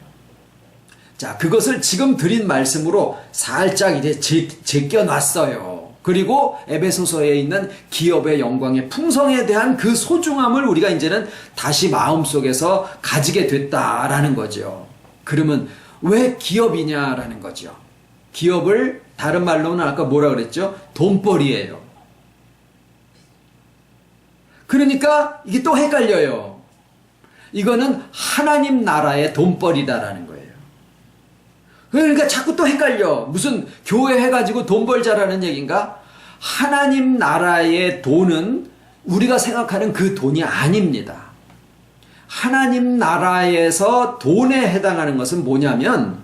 자, 그것을 지금 드린 말씀으로 살짝 이제 제껴놨어요. 그리고 에베소서에 있는 기업의 영광의 풍성에 대한 그 소중함을 우리가 이제는 다시 마음속에서 가지게 됐다라는 거죠. 그러면 왜 기업이냐라는 거죠. 기업을 다른 말로는 아까 뭐라 그랬죠? 돈벌이에요. 그러니까 이게 또 헷갈려요. 이거는 하나님 나라의 돈벌이다라는 거예요. 그러니까 자꾸 또 헷갈려. 무슨 교회 해가지고 돈 벌자라는 얘기인가? 하나님 나라의 돈은 우리가 생각하는 그 돈이 아닙니다. 하나님 나라에서 돈에 해당하는 것은 뭐냐면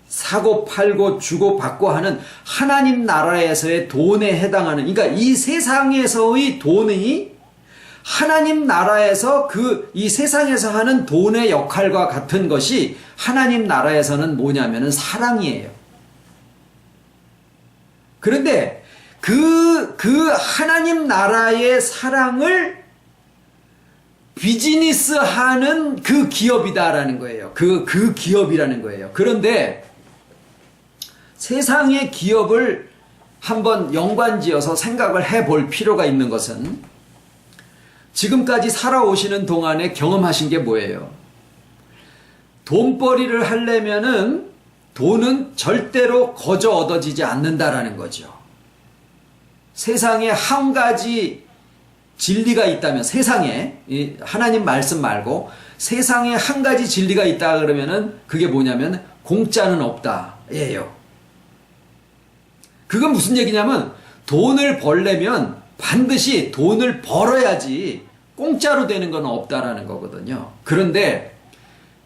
사고 팔고 주고 받고 하는 하나님 나라에서의 돈에 해당하는, 그러니까 이 세상에서의 돈이 하나님 나라에서 이 세상에서 하는 돈의 역할과 같은 것이 하나님 나라에서는 뭐냐면은 사랑이에요. 그런데 그 하나님 나라의 사랑을 비즈니스 하는 그 기업이다라는 거예요. 그 기업이라는 거예요. 그런데 세상의 기업을 한번 연관지어서 생각을 해볼 필요가 있는 것은 지금까지 살아오시는 동안에 경험하신 게 뭐예요? 돈벌이를 하려면은 돈은 절대로 거저 얻어지지 않는다라는 거죠. 세상에 한 가지 진리가 있다면, 세상에 하나님 말씀 말고 세상에 한 가지 진리가 있다 그러면은 그게 뭐냐면 공짜는 없다 예요. 그건 무슨 얘기냐면 돈을 벌려면 반드시 돈을 벌어야지 공짜로 되는 건 없다라는 거거든요. 그런데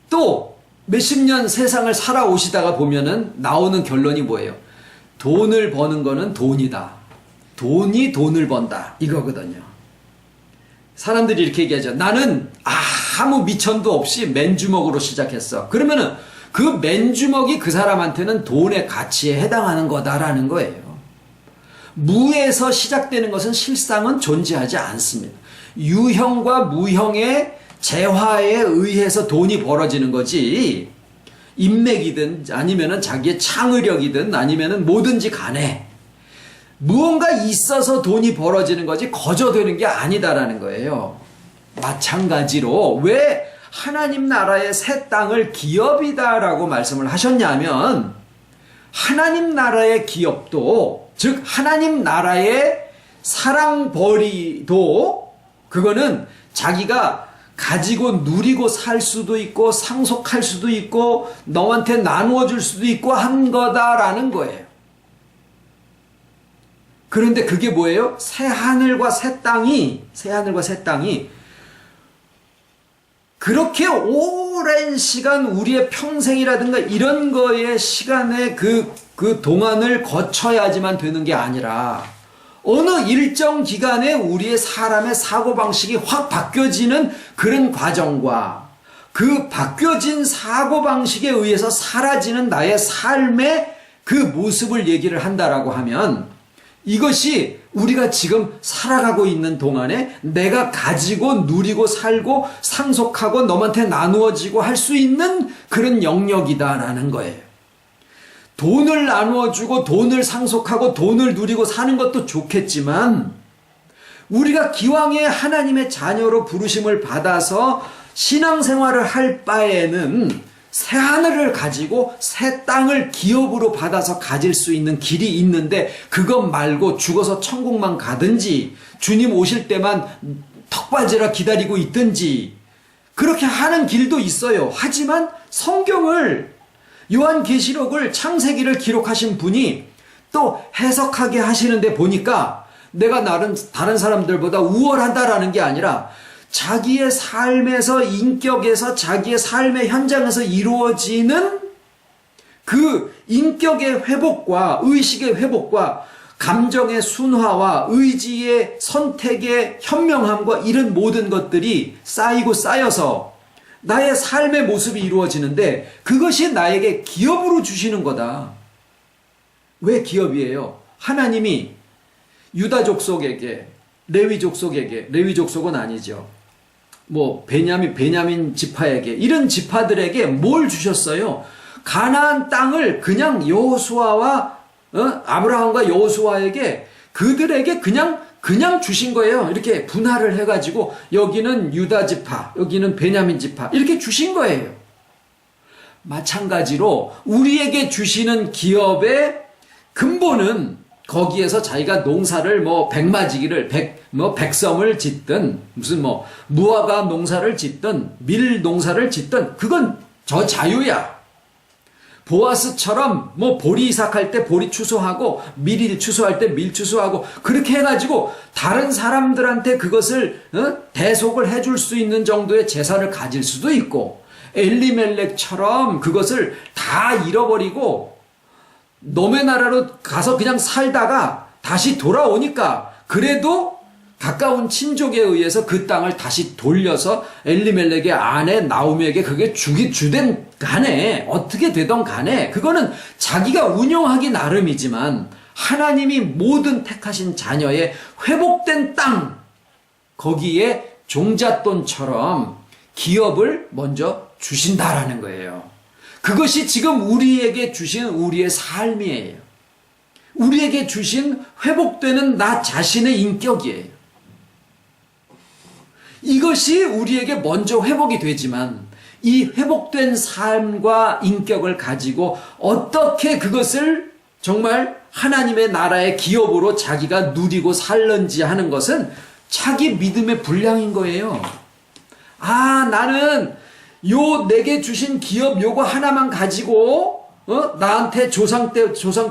또 몇십 년 세상을 살아오시다가 보면은 나오는 결론이 뭐예요? 돈을 버는 거는 돈이다. 돈이 돈을 번다 이거거든요. 사람들이 이렇게 얘기하죠. 나는 아무 미천도 없이 맨주먹으로 시작했어. 그러면은 그 맨주먹이 그 사람한테는 돈의 가치에 해당하는 거다라는 거예요. 무에서 시작되는 것은 실상은 존재하지 않습니다. 유형과 무형의 재화에 의해서 돈이 벌어지는 거지, 인맥이든 아니면은 자기의 창의력이든 아니면은 뭐든지 간에 무언가 있어서 돈이 벌어지는 거지 거저되는 게 아니다라는 거예요. 마찬가지로 왜 하나님 나라의 새 땅을 기업이다라고 말씀을 하셨냐면, 하나님 나라의 기업도, 즉 하나님 나라의 사랑벌이도 그거는 자기가 가지고 누리고 살 수도 있고 상속할 수도 있고 너한테 나누어 줄 수도 있고 한 거다라는 거예요. 그런데 그게 뭐예요? 새 하늘과 새 땅이 그렇게 오랜 시간 우리의 평생이라든가 이런 거의 시간에 그 동안을 거쳐야지만 되는 게 아니라 어느 일정 기간에 우리의 사람의 사고방식이 확 바뀌어지는 그런 과정과 그 바뀌어진 사고방식에 의해서 사라지는 나의 삶의 그 모습을 얘기를 한다라고 하면, 이것이 우리가 지금 살아가고 있는 동안에 내가 가지고 누리고 살고 상속하고 너한테 나누어지고 할 수 있는 그런 영역이다라는 거예요. 돈을 나누어주고 돈을 상속하고 돈을 누리고 사는 것도 좋겠지만, 우리가 기왕에 하나님의 자녀로 부르심을 받아서 신앙생활을 할 바에는 새 하늘을 가지고 새 땅을 기업으로 받아서 가질 수 있는 길이 있는데, 그것 말고 죽어서 천국만 가든지 주님 오실 때만 턱받이라 기다리고 있든지 그렇게 하는 길도 있어요. 하지만 성경을, 요한계시록을, 창세기를 기록하신 분이 또 해석하게 하시는데 보니까 내가 다른 사람들보다 우월하다라는 게 아니라 자기의 삶에서, 인격에서, 자기의 삶의 현장에서 이루어지는 그 인격의 회복과 의식의 회복과 감정의 순화와 의지의 선택의 현명함과 이런 모든 것들이 쌓이고 쌓여서 나의 삶의 모습이 이루어지는데, 그것이 나에게 기업으로 주시는 거다. 왜 기업이에요? 하나님이 유다 족속에게, 레위 족속에게, 레위 족속은 아니죠, 베냐민 지파에게, 이런 지파들에게 뭘 주셨어요? 가나안 땅을 그냥 여호수아와 아브라함과 여호수아에게, 그들에게 그냥 주신 거예요. 이렇게 분할을 해가지고 여기는 유다 지파, 여기는 베냐민 지파, 이렇게 주신 거예요. 마찬가지로 우리에게 주시는 기업의 근본은 거기에서 자기가 농사를 백마지기를 백섬을 짓든 무슨 무화과 농사를 짓든 밀 농사를 짓든 그건 저 자유야. 보아스처럼 보리 이삭할 때 보리 추수하고 밀 추수할 때 밀 추수하고 그렇게 해가지고 다른 사람들한테 그것을 대속을 해줄 수 있는 정도의 재산을 가질 수도 있고, 엘리멜렉처럼 그것을 다 잃어버리고 너의 나라로 가서 그냥 살다가 다시 돌아오니까 그래도 가까운 친족에 의해서 그 땅을 다시 돌려서 엘리멜렉의 아내 나오미에게 그게 주된 간에 어떻게 되던 간에 그거는 자기가 운용하기 나름이지만, 하나님이 모든 택하신 자녀의 회복된 땅, 거기에 종잣돈처럼 기업을 먼저 주신다라는 거예요. 그것이 지금 우리에게 주신 우리의 삶이에요. 우리에게 주신 회복되는 나 자신의 인격이에요. 이것이 우리에게 먼저 회복이 되지만, 이 회복된 삶과 인격을 가지고 어떻게 그것을 정말 하나님의 나라의 기업으로 자기가 누리고 살는지 하는 것은 자기 믿음의 분량인 거예요. 나는 내게 주신 기업 요거 하나만 가지고 나한테 조상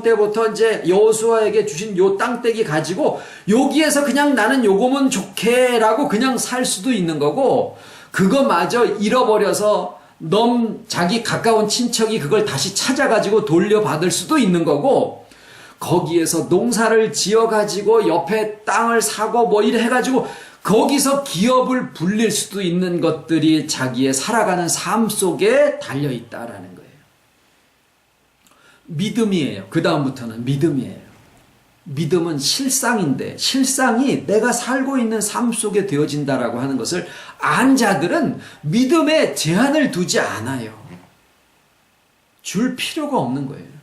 때부터 이제 여호수아에게 주신 요 땅떼기 가지고 여기에서 그냥 나는 요거면 좋게라고 그냥 살 수도 있는 거고, 그거마저 잃어버려서 자기 가까운 친척이 그걸 다시 찾아가지고 돌려받을 수도 있는 거고, 거기에서 농사를 지어가지고 옆에 땅을 사고 뭐 이래 해가지고 거기서 기업을 불릴 수도 있는 것들이 자기의 살아가는 삶 속에 달려있다라는 거예요. 믿음이에요. 그 다음부터는 믿음이에요. 믿음은 실상인데 실상이 내가 살고 있는 삶 속에 되어진다라고 하는 것을 안 자들은 믿음에 제한을 두지 않아요. 줄 필요가 없는 거예요.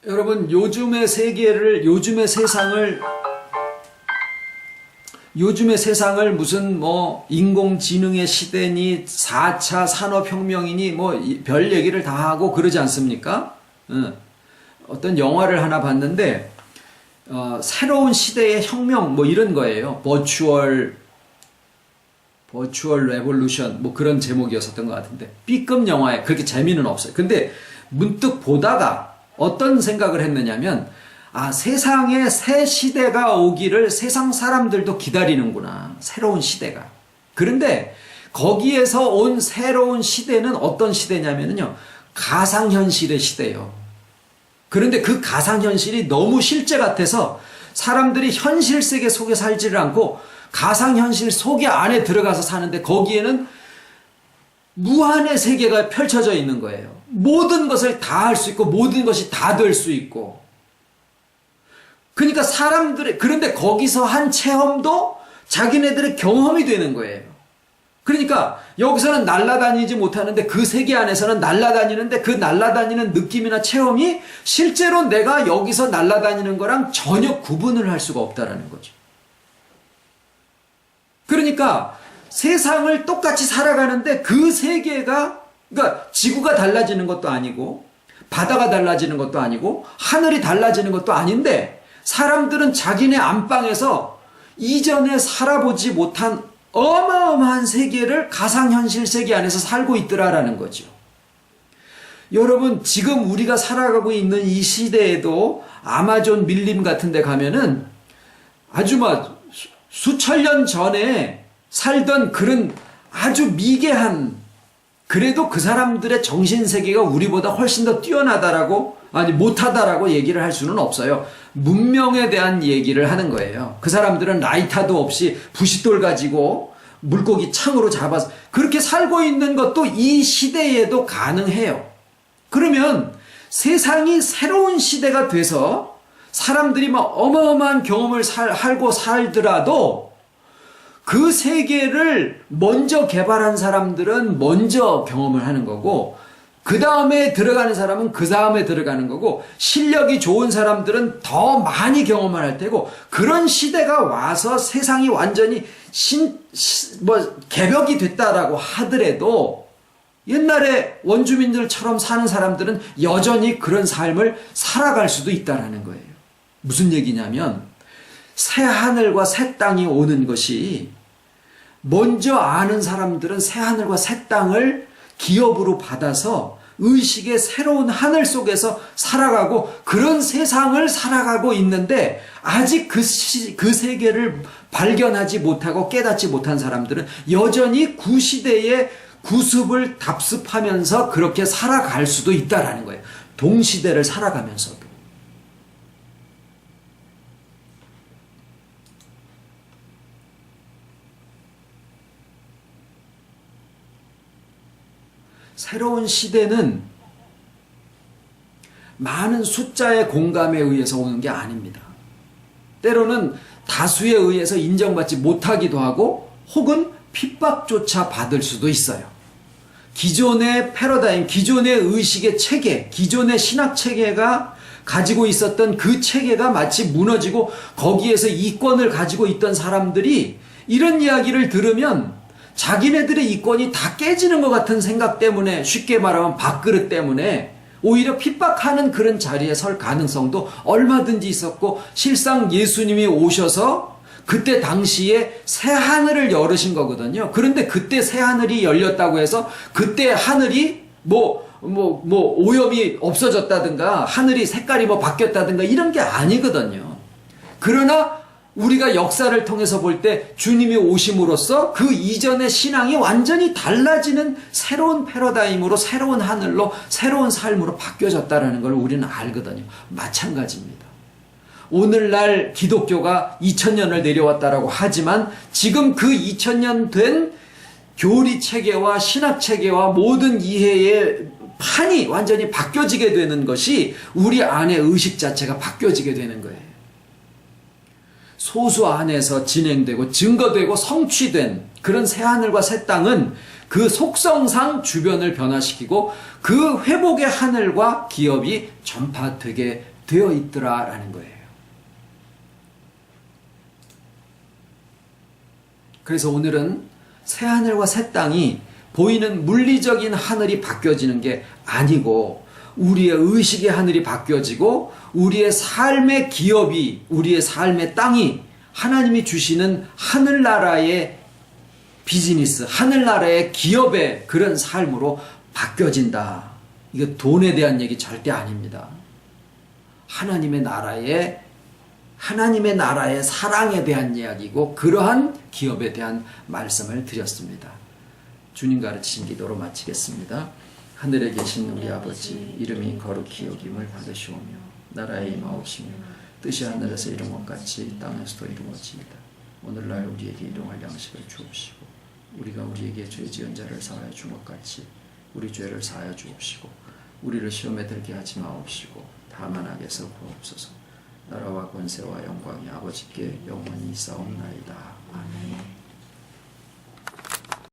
여러분, 요즘의 세상을 무슨 뭐 인공지능의 시대니 4차 산업혁명이니 뭐 별 얘기를 다 하고 그러지 않습니까? 어떤 영화를 하나 봤는데 새로운 시대의 혁명 뭐 이런 거예요. 버추얼 레볼루션 뭐 그런 제목이었었던 것 같은데 B급 영화에 그렇게 재미는 없어요. 근데 문득 보다가 어떤 생각을 했느냐면 세상에 새 시대가 오기를 세상 사람들도 기다리는구나. 새로운 시대가. 그런데 거기에서 온 새로운 시대는 어떤 시대냐면요. 가상현실의 시대예요. 그런데 그 가상현실이 너무 실제 같아서 사람들이 현실 세계 속에 살지를 않고 가상현실 속에 안에 들어가서 사는데 거기에는 무한의 세계가 펼쳐져 있는 거예요. 모든 것을 다 할 수 있고 모든 것이 다 될 수 있고 그러니까 그런데 거기서 한 체험도 자기네들의 경험이 되는 거예요. 그러니까 여기서는 날아다니지 못하는데 그 세계 안에서는 날아다니는데 그 날아다니는 느낌이나 체험이 실제로 내가 여기서 날아다니는 거랑 전혀 구분을 할 수가 없다라는 거죠. 그러니까 세상을 똑같이 살아가는데 그 세계가 그러니까 지구가 달라지는 것도 아니고 바다가 달라지는 것도 아니고 하늘이 달라지는 것도 아닌데 사람들은 자기네 안방에서 이전에 살아보지 못한 어마어마한 세계를 가상현실 세계 안에서 살고 있더라라는 거죠. 여러분 지금 우리가 살아가고 있는 이 시대에도 아마존 밀림 같은 데 가면은 아주 막 수천 년 전에 살던 그런 아주 미개한 그래도 그 사람들의 정신세계가 우리보다 훨씬 더 뛰어나다라고 못하다라고 얘기를 할 수는 없어요. 문명에 대한 얘기를 하는 거예요. 그 사람들은 라이터도 없이 부싯돌 가지고 물고기 창으로 잡아서 그렇게 살고 있는 것도 이 시대에도 가능해요. 그러면 세상이 새로운 시대가 돼서 사람들이 막 어마어마한 경험을 하고 살더라도 그 세계를 먼저 개발한 사람들은 먼저 경험을 하는 거고 그 다음에 들어가는 사람은 그 다음에 들어가는 거고 실력이 좋은 사람들은 더 많이 경험을 할 테고 그런 시대가 와서 세상이 완전히 개벽이 됐다라고 하더라도 옛날에 원주민들처럼 사는 사람들은 여전히 그런 삶을 살아갈 수도 있다라는 거예요. 무슨 얘기냐면 새 하늘과 새 땅이 오는 것이 먼저 아는 사람들은 새 하늘과 새 땅을 기업으로 받아서 의식의 새로운 하늘 속에서 살아가고 그런 세상을 살아가고 있는데 아직 그 세계를 발견하지 못하고 깨닫지 못한 사람들은 여전히 구시대의 구습을 답습하면서 그렇게 살아갈 수도 있다라는 거예요. 동시대를 살아가면서도. 새로운 시대는 많은 숫자의 공감에 의해서 오는 게 아닙니다. 때로는 다수에 의해서 인정받지 못하기도 하고 혹은 핍박조차 받을 수도 있어요. 기존의 패러다임, 기존의 의식의 체계, 기존의 신학 체계가 가지고 있었던 그 체계가 마치 무너지고 거기에서 이권을 가지고 있던 사람들이 이런 이야기를 들으면 자기네들의 이권이 다 깨지는 것 같은 생각 때문에 쉽게 말하면 밥그릇 때문에 오히려 핍박하는 그런 자리에 설 가능성도 얼마든지 있었고 실상 예수님이 오셔서 그때 당시에 새 하늘을 열으신 거거든요. 그런데 그때 새 하늘이 열렸다고 해서 그때 하늘이 오염이 없어졌다든가 하늘이 색깔이 바뀌었다든가 이런 게 아니거든요. 그러나 우리가 역사를 통해서 볼 때 주님이 오심으로써 그 이전의 신앙이 완전히 달라지는 새로운 패러다임으로, 새로운 하늘로, 새로운 삶으로 바뀌어졌다는 걸 우리는 알거든요. 마찬가지입니다. 오늘날 기독교가 2000년을 내려왔다라고 하지만 지금 그 2000년 된 교리 체계와 신학 체계와 모든 이해의 판이 완전히 바뀌어지게 되는 것이 우리 안의 의식 자체가 바뀌어지게 되는 거예요. 소수 안에서 진행되고 증거되고 성취된 그런 새하늘과 새 땅은 그 속성상 주변을 변화시키고 그 회복의 하늘과 기업이 전파되게 되어 있더라라는 거예요. 그래서 오늘은 새하늘과 새 땅이 보이는 물리적인 하늘이 바뀌어지는 게 아니고 우리의 의식의 하늘이 바뀌어지고 우리의 삶의 기업이, 우리의 삶의 땅이 하나님이 주시는 하늘나라의 비즈니스, 하늘나라의 기업의 그런 삶으로 바뀌어진다. 이거 돈에 대한 얘기 절대 아닙니다. 하나님의 나라의 사랑에 대한 이야기고 그러한 기업에 대한 말씀을 드렸습니다. 주님 가르치신 기도로 마치겠습니다. 하늘에 계신 우리 아버지, 이름이 거룩히 여김을 받으시오며 나라의 임하옵시며 뜻이 하늘에서 이룬 것 같이 땅에서도 이루어지이다. 오늘날 우리에게 일용할 양식을 주옵시고 우리가 우리에게 죄 지은 자를 사하여 준 것 같이 우리 죄를 사하여 주옵시고 우리를 시험에 들게 하지 마옵시고 다만 악에서 구하옵소서. 나라와 권세와 영광이 아버지께 영원히 있사옵나이다. 아멘.